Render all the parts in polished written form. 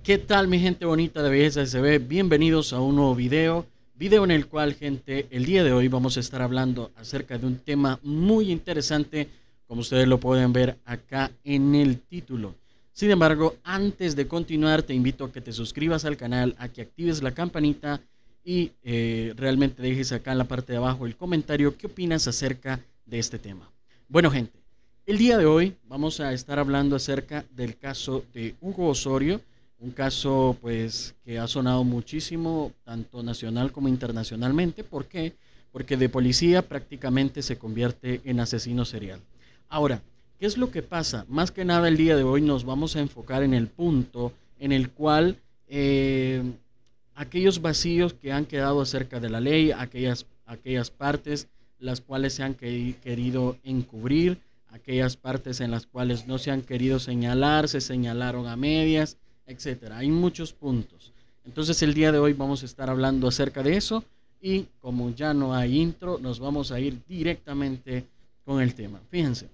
¿Qué tal, mi gente bonita de Belleza SB? Bienvenidos a un nuevo video en el cual, gente, el día de hoy vamos a estar hablando acerca de un tema muy interesante, como ustedes lo pueden ver acá en el título. Sin embargo, antes de continuar, te invito a que te suscribas al canal, a que actives la campanita y realmente dejes acá en la parte de abajo el comentario qué opinas acerca de este tema. Bueno, gente, el día de hoy vamos a estar hablando acerca del caso de Hugo Osorio. Un caso pues que ha sonado muchísimo, tanto nacional como internacionalmente. ¿Por qué? Porque de policía prácticamente se convierte en asesino serial. Ahora, ¿qué es lo que pasa? Más que nada el día de hoy nos vamos a enfocar en el punto en el cual aquellos vacíos que han quedado acerca de la ley, aquellas partes las cuales se han querido encubrir, aquellas partes en las cuales no se han querido señalar, se señalaron a medias, etcétera. Hay muchos puntos. Entonces el día de hoy vamos a estar hablando acerca de eso y como ya no hay intro, nos vamos a ir directamente con el tema. Fíjense,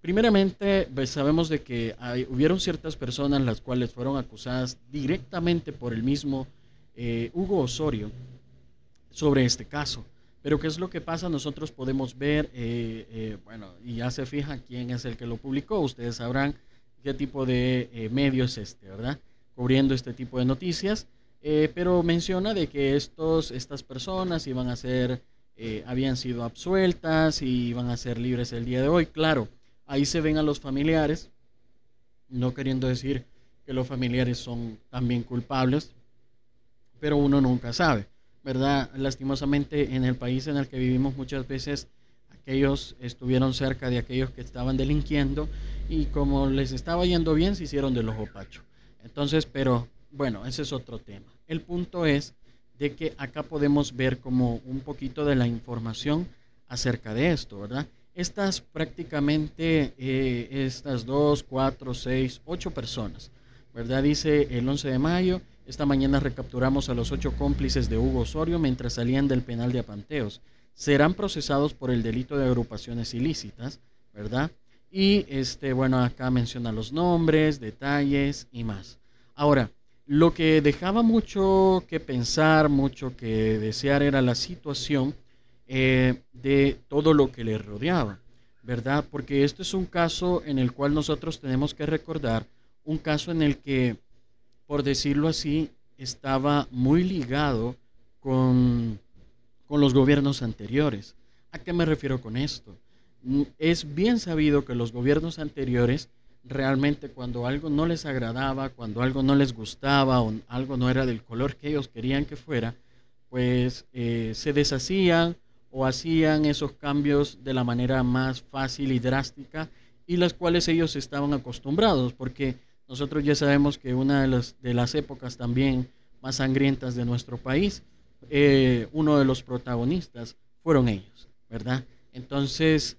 primeramente pues, sabemos de que hubieron ciertas personas las cuales fueron acusadas directamente por el mismo Hugo Osorio sobre este caso. Pero ¿qué es lo que pasa? Nosotros podemos ver, bueno, y ya se fija quién es el que lo publicó. Ustedes sabrán qué tipo de medio es este, ¿verdad? Cubriendo este tipo de noticias, pero menciona de que estas personas iban a ser, habían sido absueltas y iban a ser libres el día de hoy. Claro, ahí se ven a los familiares, no queriendo decir que los familiares son también culpables, pero uno nunca sabe, ¿verdad? Lastimosamente en el país en el que vivimos muchas veces aquellos estuvieron cerca de aquellos que estaban delinquiendo y como les estaba yendo bien se hicieron del ojo pacho. Entonces, pero bueno, ese es otro tema. El punto es de que acá podemos ver como un poquito de la información acerca de esto, ¿verdad? Estas prácticamente, estas 2, 4, 6, 8 personas, ¿verdad? Dice el 11 de mayo, esta mañana recapturamos a los 8 cómplices de Hugo Osorio mientras salían del penal de Apanteos. Serán procesados por el delito de agrupaciones ilícitas, ¿verdad? Y bueno, acá menciona los nombres, detalles y más. Ahora, lo que dejaba mucho que pensar, mucho que desear era la situación de todo lo que le rodeaba, ¿verdad? Porque este es un caso en el cual nosotros tenemos que recordar, un caso en el que, por decirlo así, estaba muy ligado con los gobiernos anteriores. ¿A qué me refiero con esto? Es bien sabido que los gobiernos anteriores realmente cuando algo no les agradaba, cuando algo no les gustaba o algo no era del color que ellos querían que fuera, pues se deshacían o hacían esos cambios de la manera más fácil y drástica y las cuales ellos estaban acostumbrados, porque nosotros ya sabemos que una de las épocas también más sangrientas de nuestro país, uno de los protagonistas fueron ellos, ¿verdad? Entonces,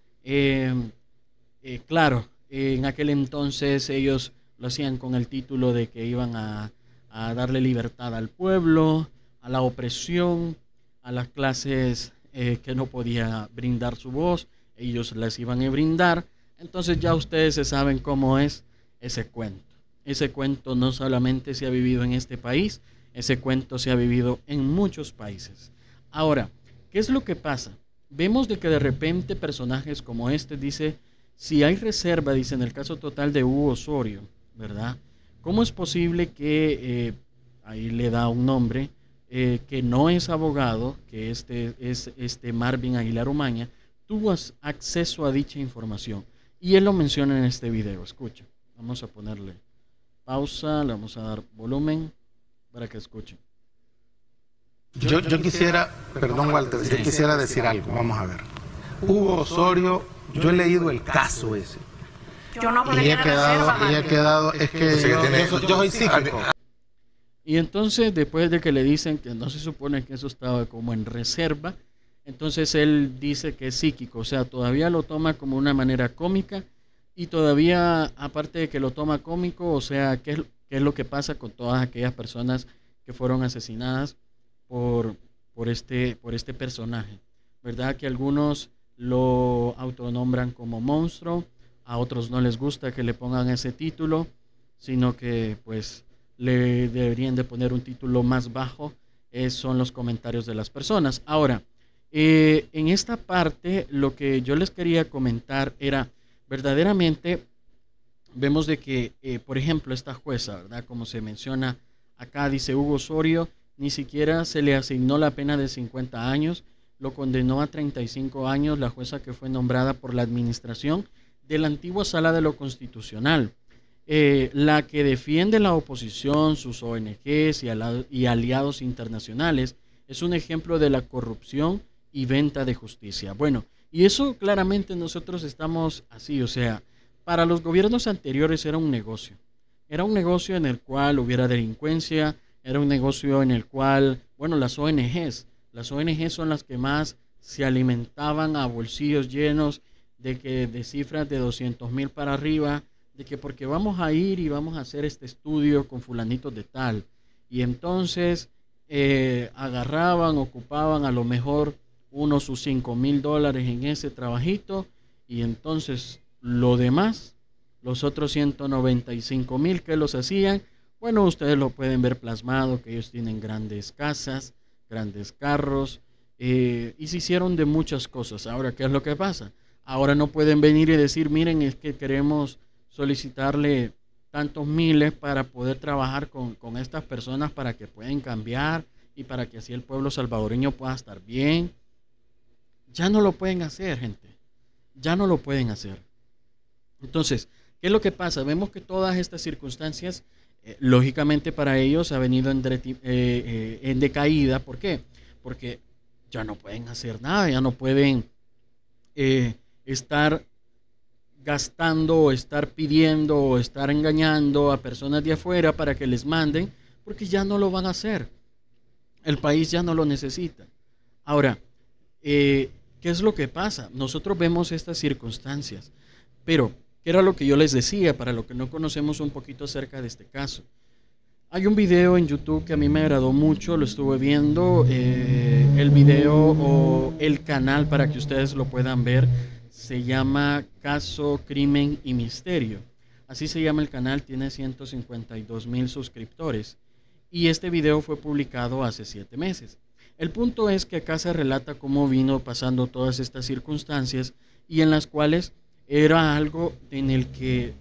claro, en aquel entonces ellos lo hacían con el título de que iban a darle libertad al pueblo, a la opresión, a las clases que no podía brindar su voz, ellos les iban a brindar. Entonces ya ustedes se saben cómo es ese cuento. Ese cuento no solamente se ha vivido en este país, ese cuento se ha vivido en muchos países. Ahora, ¿qué es lo que pasa? Vemos de que de repente personajes como este dice, si hay reserva, dice en el caso total de Hugo Osorio, ¿verdad? ¿Cómo es posible que, ahí le da un nombre, que no es abogado, que es Marvin Aguilar Umaña, tuvo acceso a dicha información? Y él lo menciona en este video, escucha, vamos a ponerle pausa, le vamos a dar volumen para que escuchen. Yo quisiera, perdón Walter, yo quisiera decir algo, vamos a ver. Hugo Osorio, yo he leído el caso ese. Yo no y he quedado, es que yo soy psíquico. Y entonces, después de que le dicen que no se supone que eso estaba como en reserva, entonces él dice que es psíquico, o sea, todavía lo toma como una manera cómica y todavía, aparte de que lo toma cómico, o sea, ¿qué es lo que pasa con todas aquellas personas que fueron asesinadas por este personaje? ¿Verdad? Que algunos lo autonombran como monstruo, a otros no les gusta que le pongan ese título, sino que pues le deberían de poner un título más bajo, son los comentarios de las personas. Ahora, en esta parte lo que yo les quería comentar era, verdaderamente vemos de que, por ejemplo, esta jueza, ¿verdad? Como se menciona acá, dice Hugo Osorio, ni siquiera se le asignó la pena de 50 años, lo condenó a 35 años la jueza que fue nombrada por la administración de la antigua Sala de lo Constitucional, la que defiende la oposición, sus ONGs y aliados internacionales, es un ejemplo de la corrupción y venta de justicia. Bueno, y eso claramente nosotros estamos así, o sea, para los gobiernos anteriores era un negocio en el cual hubiera delincuencia, era un negocio en el cual, bueno, las ONGs son las que más se alimentaban a bolsillos llenos de cifras de 200,000 para arriba, de que porque vamos a ir y vamos a hacer este estudio con fulanitos de tal, y entonces agarraban, ocupaban a lo mejor unos sus $5,000 en ese trabajito, y entonces lo demás, los otros 195,000 que los hacían, bueno, ustedes lo pueden ver plasmado, que ellos tienen grandes casas, grandes carros, y se hicieron de muchas cosas. Ahora, ¿qué es lo que pasa? Ahora no pueden venir y decir, miren, es que queremos solicitarle tantos miles para poder trabajar con estas personas para que puedan cambiar y para que así el pueblo salvadoreño pueda estar bien. Ya no lo pueden hacer, gente. Ya no lo pueden hacer. Entonces, ¿qué es lo que pasa? Vemos que todas estas circunstancias, lógicamente para ellos ha venido en decaída. ¿Por qué? Porque ya no pueden hacer nada, ya no pueden estar gastando o estar pidiendo o estar engañando a personas de afuera para que les manden, porque ya no lo van a hacer. El país ya no lo necesita. Ahora, ¿qué es lo que pasa? Nosotros vemos estas circunstancias, pero ¿qué era lo que yo les decía para los que no conocemos un poquito acerca de este caso? Hay un video en YouTube que a mí me agradó mucho, lo estuve viendo, el video o el canal para que ustedes lo puedan ver, se llama Caso, Crimen y Misterio. Así se llama el canal, tiene 152,000 suscriptores y este video fue publicado hace 7 meses. El punto es que acá se relata cómo vino pasando todas estas circunstancias y en las cuales era algo en el que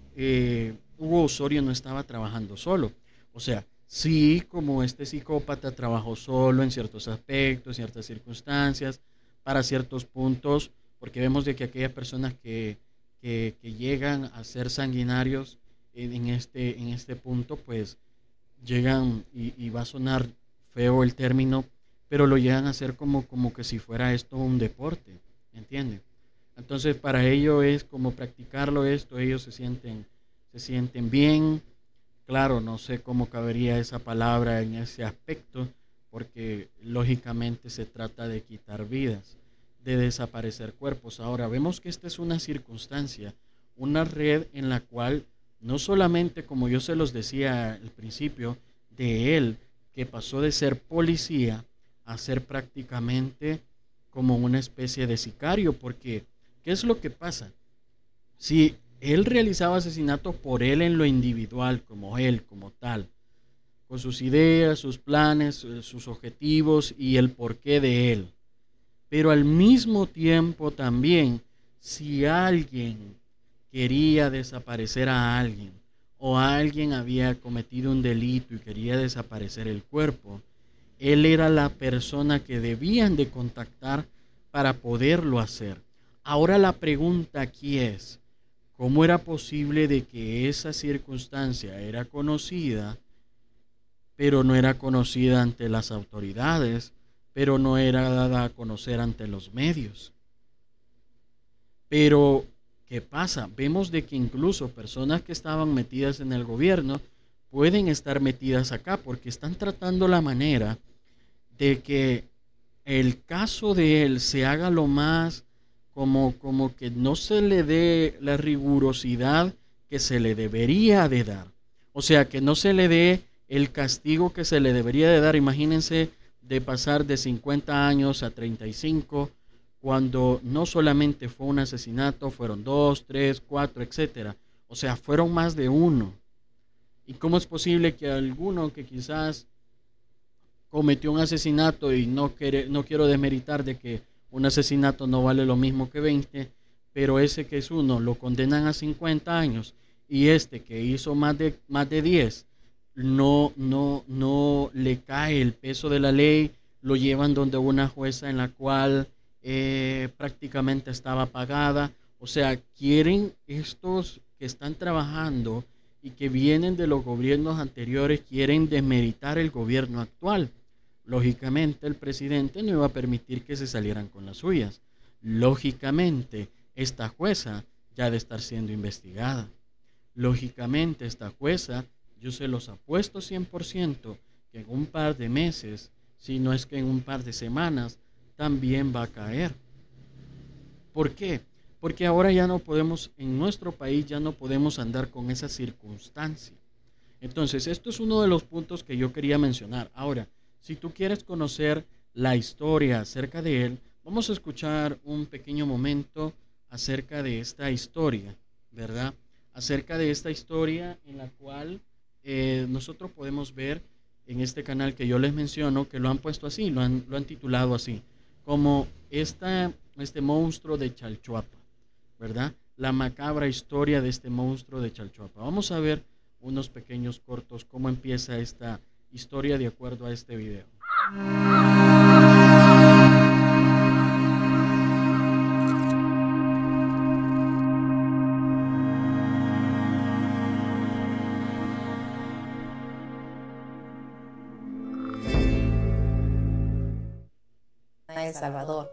Hugo Osorio no estaba trabajando solo. O sea, sí, como este psicópata trabajó solo en ciertos aspectos, ciertas circunstancias, para ciertos puntos, porque vemos de que aquellas personas que llegan a ser sanguinarios en este punto, pues llegan, y va a sonar feo el término, pero lo llegan a hacer como que si fuera esto un deporte, ¿entienden? Entonces para ellos es como practicarlo esto, ellos se sienten bien. Claro, no sé cómo cabería esa palabra en ese aspecto, porque lógicamente se trata de quitar vidas, de desaparecer cuerpos. Ahora vemos que esta es una circunstancia, una red en la cual no solamente, como yo se los decía al principio, de él, que pasó de ser policía a ser prácticamente como una especie de sicario, porque ¿qué es lo que pasa? Si él realizaba asesinatos por él en lo individual, como él, como tal, con sus ideas, sus planes, sus objetivos y el porqué de él. Pero al mismo tiempo también, si alguien quería desaparecer a alguien o alguien había cometido un delito y quería desaparecer el cuerpo, él era la persona que debían de contactar para poderlo hacer. Ahora la pregunta aquí es, ¿cómo era posible de que esa circunstancia era conocida, pero no era conocida ante las autoridades, pero no era dada a conocer ante los medios? Pero, ¿qué pasa? Vemos de que incluso personas que estaban metidas en el gobierno pueden estar metidas acá porque están tratando la manera de que el caso de él se haga lo más como que no se le dé la rigurosidad que se le debería de dar. O sea, que no se le dé el castigo que se le debería de dar. Imagínense de pasar de 50 años a 35, cuando no solamente fue un asesinato, fueron 2, 3, 4, etcétera. O sea, fueron más de uno. ¿Y cómo es posible que alguno que quizás cometió un asesinato, y no quiero desmeritar de que un asesinato no vale lo mismo que 20, pero ese que es uno lo condenan a 50 años y este que hizo más de 10 no le cae el peso de la ley, lo llevan donde una jueza en la cual prácticamente estaba pagada? O sea, quieren estos que están trabajando y que vienen de los gobiernos anteriores, quieren desmeritar el gobierno actual. Lógicamente el presidente no iba a permitir que se salieran con las suyas. Lógicamente esta jueza ya ha de estar siendo investigada. Lógicamente esta jueza, yo se los apuesto 100% que en un par de meses, si no es que en un par de semanas, también va a caer. ¿Por qué? Porque ahora ya no podemos, en nuestro país ya no podemos andar con esa circunstancia. Entonces, esto es uno de los puntos que yo quería mencionar. Ahora, si tú quieres conocer la historia acerca de él, vamos a escuchar un pequeño momento acerca de esta historia, ¿verdad? Acerca de esta historia en la cual nosotros podemos ver en este canal que yo les menciono, que lo han puesto así, lo han titulado así, como este monstruo de Chalchuapa, ¿verdad? La macabra historia de este monstruo de Chalchuapa. Vamos a ver unos pequeños cortos cómo empieza esta historia de acuerdo a este video. El Salvador.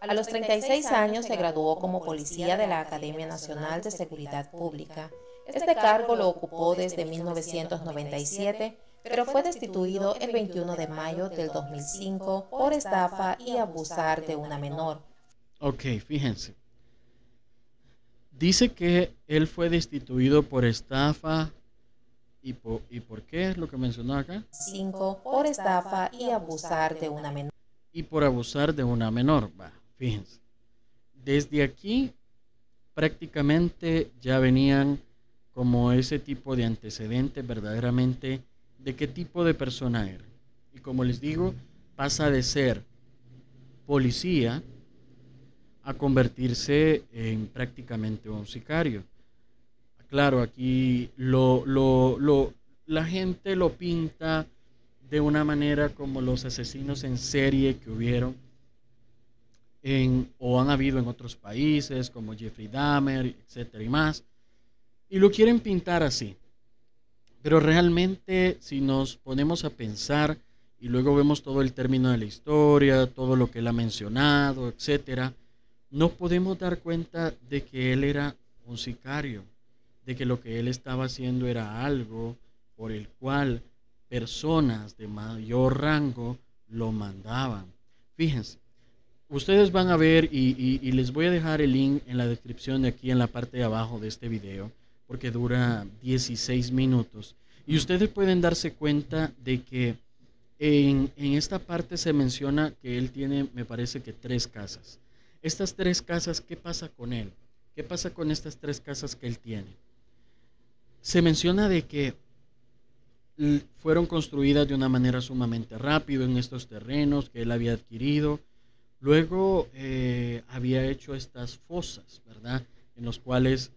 A los 36 años se graduó como policía de la Academia Nacional de Seguridad Pública. Este cargo lo ocupó desde 1997, pero fue destituido el 21 de mayo del 2005 por estafa y abusar de una menor. Ok, fíjense. Dice que él fue destituido por estafa y por qué es lo que mencionó acá. 5 por estafa y abusar de una menor. Y por abusar de una menor. Va, fíjense. Desde aquí prácticamente ya venían como ese tipo de antecedentes verdaderamente de qué tipo de persona era. Y como les digo, pasa de ser policía a convertirse en prácticamente un sicario. Claro, aquí la gente lo pinta de una manera como los asesinos en serie que hubieron o han habido en otros países, como Jeffrey Dahmer, etcétera y más. Y lo quieren pintar así. Pero realmente, si nos ponemos a pensar y luego vemos todo el término de la historia, todo lo que él ha mencionado, etcétera, no podemos dar cuenta de que él era un sicario, de que lo que él estaba haciendo era algo por el cual personas de mayor rango lo mandaban. Fíjense, ustedes van a ver y les voy a dejar el link en la descripción de aquí en la parte de abajo de este video, porque dura 16 minutos. Y ustedes pueden darse cuenta de que en esta parte se menciona que él tiene, me parece que 3 casas. Estas 3 casas, ¿qué pasa con él? ¿Qué pasa con estas 3 casas que él tiene? Se menciona de que fueron construidas de una manera sumamente rápida en estos terrenos que él había adquirido. Luego había hecho estas fosas, ¿verdad? En los cuales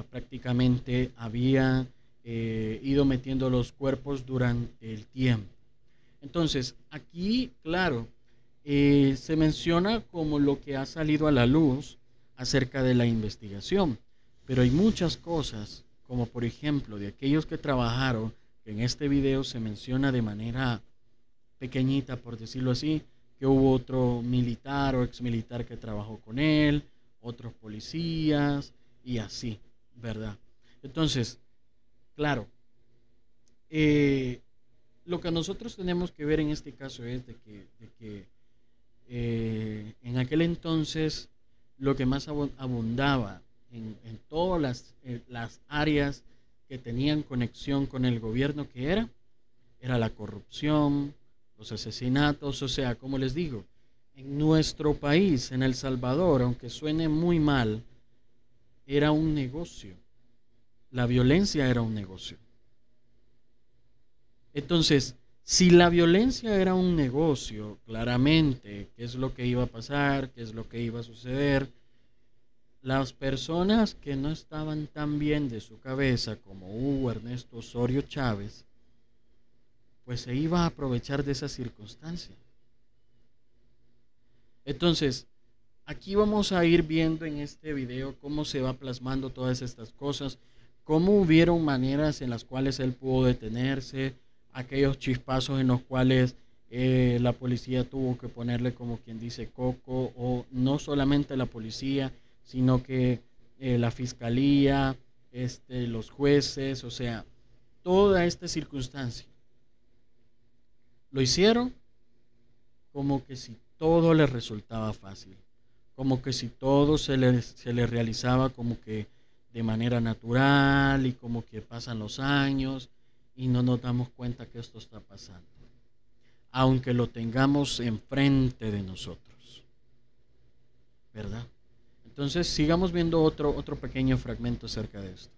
prácticamente había ido metiendo los cuerpos durante el tiempo. Entonces, aquí, claro, se menciona como lo que ha salido a la luz acerca de la investigación, pero hay muchas cosas, como por ejemplo, de aquellos que trabajaron, que en este video se menciona de manera pequeñita, por decirlo así, que hubo otro militar o exmilitar que trabajó con él, otros policías y así, ¿verdad? Entonces, claro, lo que nosotros tenemos que ver en este caso es de que en aquel entonces lo que más abundaba en todas las áreas que tenían conexión con el gobierno que era la corrupción, los asesinatos. O sea, como les digo, en nuestro país, en El Salvador, aunque suene muy mal, era un negocio. La violencia era un negocio. Entonces, si la violencia era un negocio, claramente, qué es lo que iba a pasar, qué es lo que iba a suceder, las personas que no estaban tan bien de su cabeza como Hugo Ernesto Osorio Chávez, pues se iba a aprovechar de esa circunstancia. Entonces, aquí vamos a ir viendo en este video cómo se va plasmando todas estas cosas, cómo hubieron maneras en las cuales él pudo detenerse, aquellos chispazos en los cuales la policía tuvo que ponerle, como quien dice, coco, o no solamente la policía, sino que la fiscalía, los jueces, o sea, toda esta circunstancia. Lo hicieron como que si todo les resultaba fácil, como que si todo se les realizaba como que de manera natural y como que pasan los años y no nos damos cuenta que esto está pasando, aunque lo tengamos enfrente de nosotros, ¿verdad? Entonces sigamos viendo otro pequeño fragmento acerca de esto.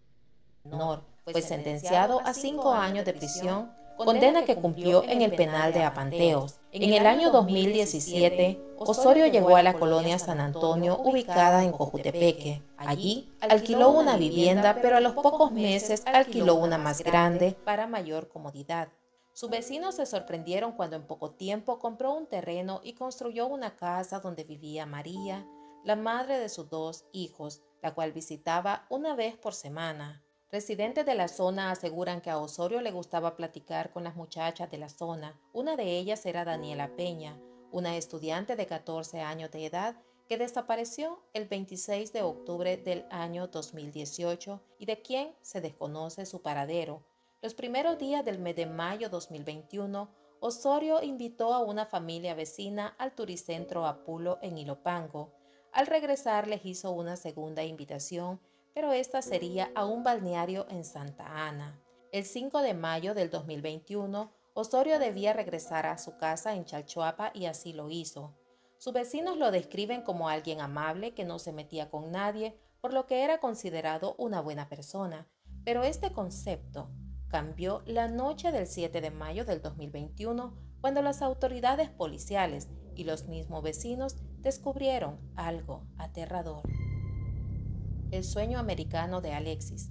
Menor fue sentenciado a 5 años de prisión, condena que cumplió en el penal de Apanteos. En el año 2017, Osorio llegó a la colonia San Antonio, ubicada en Cojutepeque. Allí alquiló una vivienda, pero a los pocos meses alquiló una más grande para mayor comodidad. Sus vecinos se sorprendieron cuando en poco tiempo compró un terreno y construyó una casa donde vivía María, la madre de sus 2 hijos, la cual visitaba una vez por semana. Residentes de la zona aseguran que a Osorio le gustaba platicar con las muchachas de la zona. Una de ellas era Daniela Peña, una estudiante de 14 años de edad que desapareció el 26 de octubre del año 2018 y de quien se desconoce su paradero. Los primeros días del mes de mayo 2021, Osorio invitó a una familia vecina al Turicentro Apulo en Ilopango. Al regresar les hizo una segunda invitación, pero esta sería a un balneario en Santa Ana. El 5 de mayo del 2021, Osorio debía regresar a su casa en Chalchuapa y así lo hizo. Sus vecinos lo describen como alguien amable que no se metía con nadie, por lo que era considerado una buena persona. Pero este concepto cambió la noche del 7 de mayo del 2021, cuando las autoridades policiales y los mismos vecinos descubrieron algo aterrador. El sueño americano de Alexis.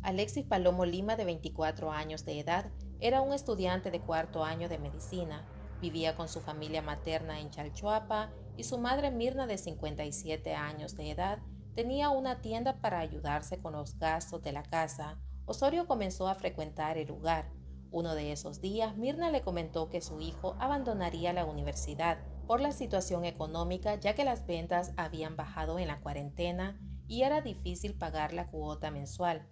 Alexis Palomo Lima, de 24 años de edad, era un estudiante de 4º año de medicina. Vivía con su familia materna en Chalchuapa y su madre Mirna, de 57 años de edad, tenía una tienda para ayudarse con los gastos de la casa. Osorio comenzó a frecuentar el lugar. Uno de esos días, Mirna le comentó que su hijo abandonaría la universidad por la situación económica, ya que las ventas habían bajado en la cuarentena y era difícil pagar la cuota mensual.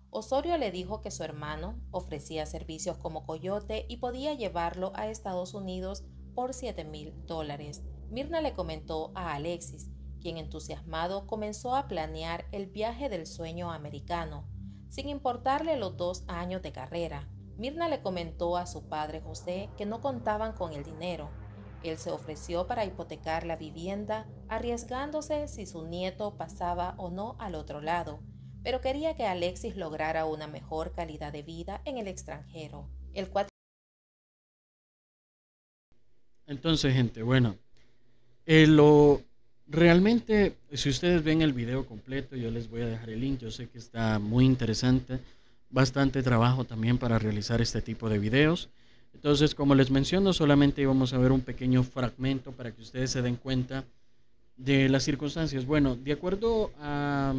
Osorio le dijo que su hermano ofrecía servicios como coyote y podía llevarlo a Estados Unidos por $7,000. Mirna le comentó a Alexis, quien entusiasmado comenzó a planear el viaje del sueño americano, sin importarle los 2 años de carrera. Mirna le comentó a su padre José que no contaban con el dinero. Él se ofreció para hipotecar la vivienda, arriesgándose si su nieto pasaba o no al otro lado, pero quería que Alexis lograra una mejor calidad de vida en el extranjero. Entonces, gente, bueno, realmente, si ustedes ven el video completo, yo les voy a dejar el link. Yo sé que está muy interesante, bastante trabajo también para realizar este tipo de videos. Entonces, como les menciono, solamente íbamos a ver un pequeño fragmento para que ustedes se den cuenta de las circunstancias. Bueno, de acuerdo a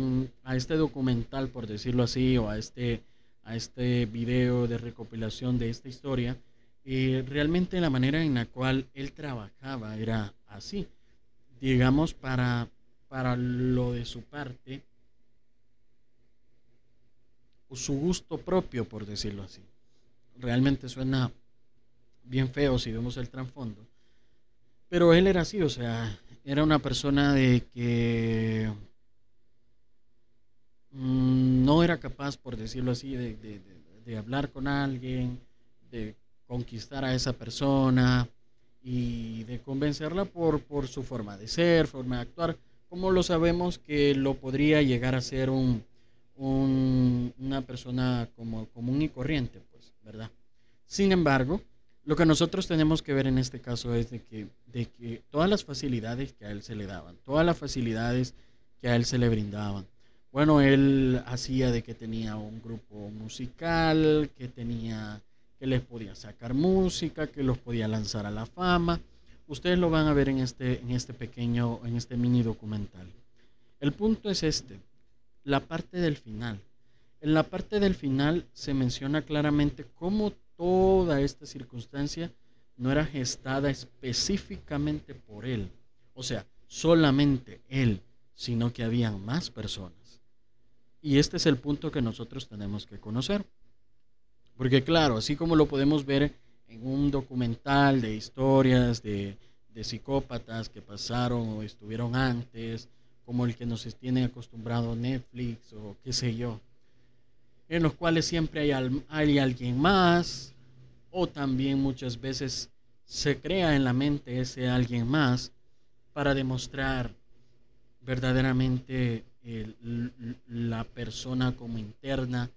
este documental, por decirlo así, o a este video de recopilación de esta historia, realmente la manera en la cual él trabajaba era así. Digamos, para lo de su parte, su gusto propio, por decirlo así. Realmente suena bien feo si vemos el trasfondo, pero él era así, o sea, era una persona de que no era capaz, por decirlo así, de hablar con alguien, de conquistar a esa persona y de convencerla por su forma de ser, forma de actuar, como lo sabemos que lo podría llegar a ser una persona común y corriente, pues, ¿verdad? Sin embargo, lo que nosotros tenemos que ver en este caso es de que todas las facilidades que a él se le daban, todas las facilidades que a él se le brindaban. Bueno, él hacía de que tenía un grupo musical, que les podía sacar música, que los podía lanzar a la fama. Ustedes lo van a ver en en este mini documental. El punto es la parte del final. En la parte del final se menciona claramente cómo toda esta circunstancia no era gestada específicamente por él, o sea, solamente él, sino que habían más personas. Y este es el punto que nosotros tenemos que conocer. Porque claro, así como lo podemos ver en un documental de historias de psicópatas que pasaron o estuvieron antes, como el que nos tienen acostumbrado Netflix o qué sé yo, en los cuales siempre hay alguien más, o también muchas veces se crea en la mente ese alguien más para demostrar verdaderamente la persona como interna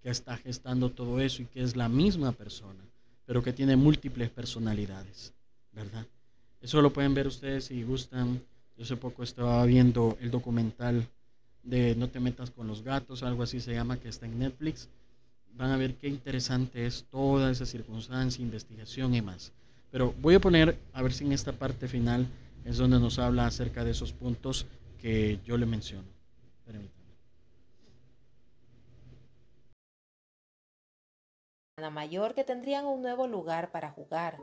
que está gestando todo eso y que es la misma persona, pero que tiene múltiples personalidades, ¿verdad? Eso lo pueden ver ustedes si gustan. Yo hace poco estaba viendo el documental de No te metas con los gatos, algo así se llama, que está en Netflix. Van a ver qué interesante es toda esa circunstancia, investigación y más. Pero voy a poner, a ver si en esta parte final es donde nos habla acerca de esos puntos que yo le menciono. Permítanme. Mayor que tendrían un nuevo lugar para jugar.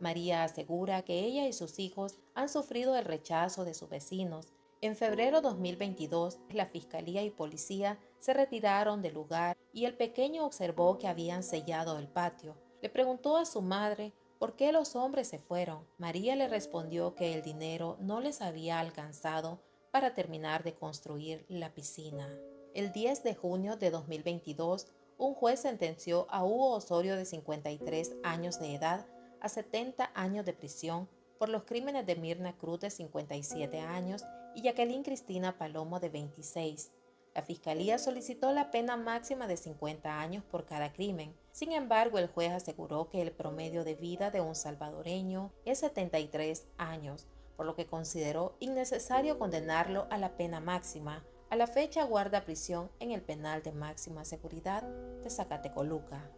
María asegura que ella y sus hijos han sufrido el rechazo de sus vecinos. En febrero de 2022, la fiscalía y policía se retiraron del lugar y el pequeño observó que habían sellado el patio. Le preguntó a su madre por qué los hombres se fueron. María le respondió que el dinero no les había alcanzado para terminar de construir la piscina. El 10 de junio de 2022, un juez sentenció a Hugo Osorio, de 53 años de edad, a 70 años de prisión por los crímenes de Mirna Cruz, de 57 años, y Jacqueline Cristina Palomo, de 26. La fiscalía solicitó la pena máxima de 50 años por cada crimen. Sin embargo, el juez aseguró que el promedio de vida de un salvadoreño es 73 años, por lo que consideró innecesario condenarlo a la pena máxima. A la fecha guarda prisión en el penal de máxima seguridad de Zacatecoluca.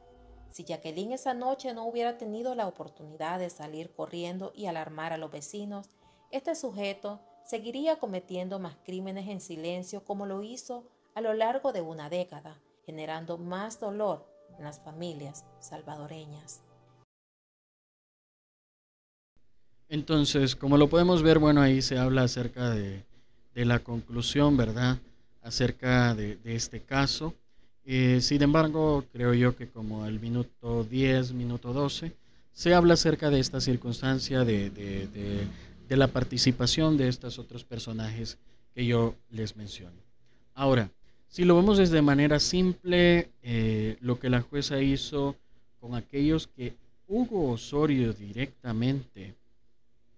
Si Jacqueline esa noche no hubiera tenido la oportunidad de salir corriendo y alarmar a los vecinos, este sujeto seguiría cometiendo más crímenes en silencio, como lo hizo a lo largo de una década, generando más dolor en las familias salvadoreñas. Entonces, como lo podemos ver, bueno, ahí se habla acerca de la conclusión, ¿verdad? Acerca de este caso. Sin embargo, creo yo que como el minuto 10, minuto 12, se habla acerca de esta circunstancia de la participación de estos otros personajes que yo les menciono. Ahora, si lo vemos desde manera simple, lo que la jueza hizo con aquellos que Hugo Osorio directamente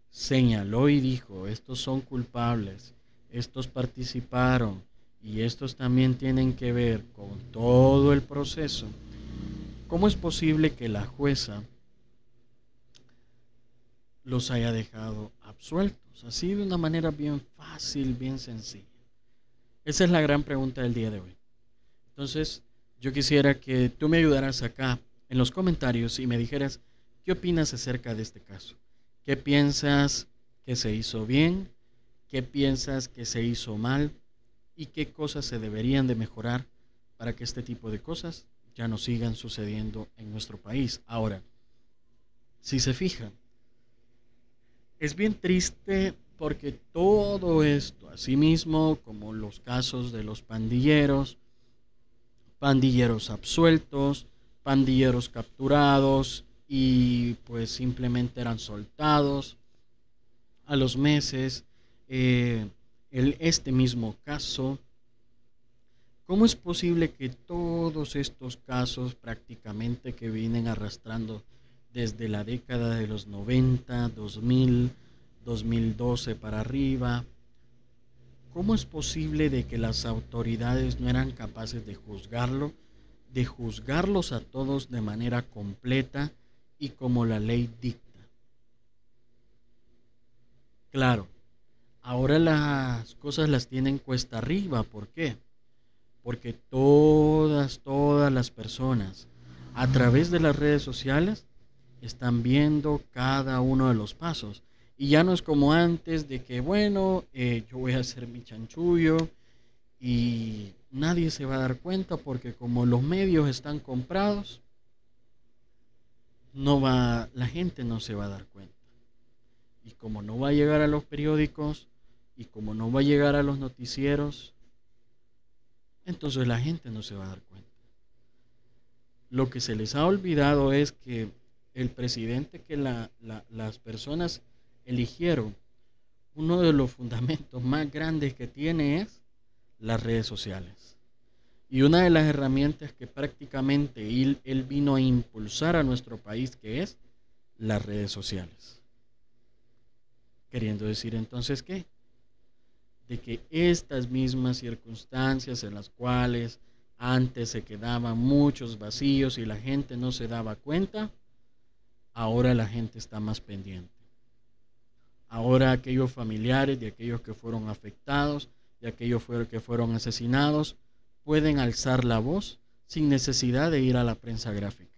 señaló y dijo, estos son culpables, estos participaron y estos también tienen que ver con todo el proceso, ¿cómo es posible que la jueza los haya dejado absueltos? Así de una manera bien fácil, bien sencilla. Esa es la gran pregunta del día de hoy. Entonces, yo quisiera que tú me ayudaras acá en los comentarios y me dijeras qué opinas acerca de este caso. ¿Qué piensas que se hizo bien? ¿Qué piensas que se hizo mal? ¿Y qué cosas se deberían de mejorar para que este tipo de cosas ya no sigan sucediendo en nuestro país? Ahora, si se fijan, es bien triste porque todo esto, así mismo como los casos de los pandilleros absueltos, pandilleros capturados y pues simplemente eran soltados a los meses, este mismo caso, ¿cómo es posible que todos estos casos prácticamente que vienen arrastrando desde la década de los 90, 2000, 2012 para arriba, cómo es posible de que las autoridades no eran capaces de juzgarlo de juzgarlos a todos de manera completa y como la ley dicta. Claro, ahora las cosas las tienen cuesta arriba. ¿Por qué? Porque todas las personas a través de las redes sociales están viendo cada uno de los pasos. Y ya no es como antes de que, bueno, yo voy a hacer mi chanchullo y nadie se va a dar cuenta porque como los medios están comprados, la gente no se va a dar cuenta. Y como no va a llegar a los periódicos y como no va a llegar a los noticieros, entonces la gente no se va a dar cuenta. Lo que se les ha olvidado es que el presidente que las personas eligieron, uno de los fundamentos más grandes que tiene es las redes sociales. Y una de las herramientas que prácticamente él vino a impulsar a nuestro país, que es las redes sociales. Queriendo decir entonces ¿qué? De que estas mismas circunstancias en las cuales antes se quedaban muchos vacíos y la gente no se daba cuenta, ahora la gente está más pendiente. Ahora aquellos familiares de aquellos que fueron afectados, de aquellos que fueron asesinados, pueden alzar la voz sin necesidad de ir a la prensa gráfica,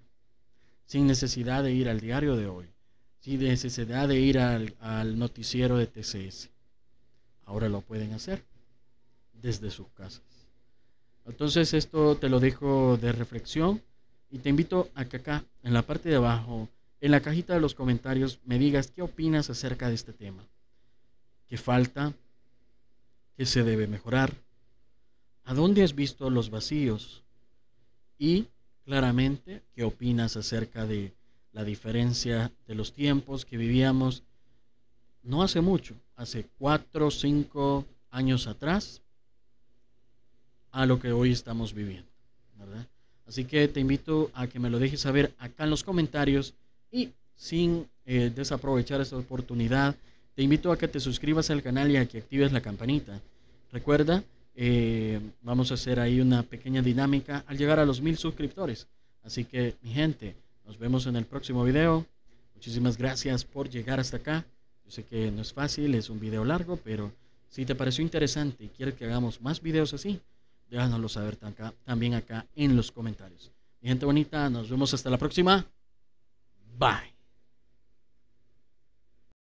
sin necesidad de ir al diario de hoy, sin necesidad de ir al noticiero de TCS. Ahora lo pueden hacer desde sus casas. Entonces esto te lo dejo de reflexión y te invito a que acá en la parte de abajo, en la cajita de los comentarios, me digas qué opinas acerca de este tema. ¿Qué falta? ¿Qué se debe mejorar? ¿A dónde has visto los vacíos? Y claramente, ¿qué opinas acerca de la diferencia de los tiempos que vivíamos no hace mucho, hace 4 o 5 años atrás, a lo que hoy estamos viviendo, ¿verdad? Así que te invito a que me lo dejes saber acá en los comentarios y sin desaprovechar esta oportunidad, te invito a que te suscribas al canal y a que actives la campanita. Recuerda, vamos a hacer ahí una pequeña dinámica al llegar a los 1000 suscriptores. Así que, mi gente, nos vemos en el próximo video. Muchísimas gracias por llegar hasta acá. Yo sé que no es fácil, es un video largo, pero si te pareció interesante y quieres que hagamos más videos así, déjanoslo saber también acá en los comentarios. Mi gente bonita, nos vemos hasta la próxima. Bye.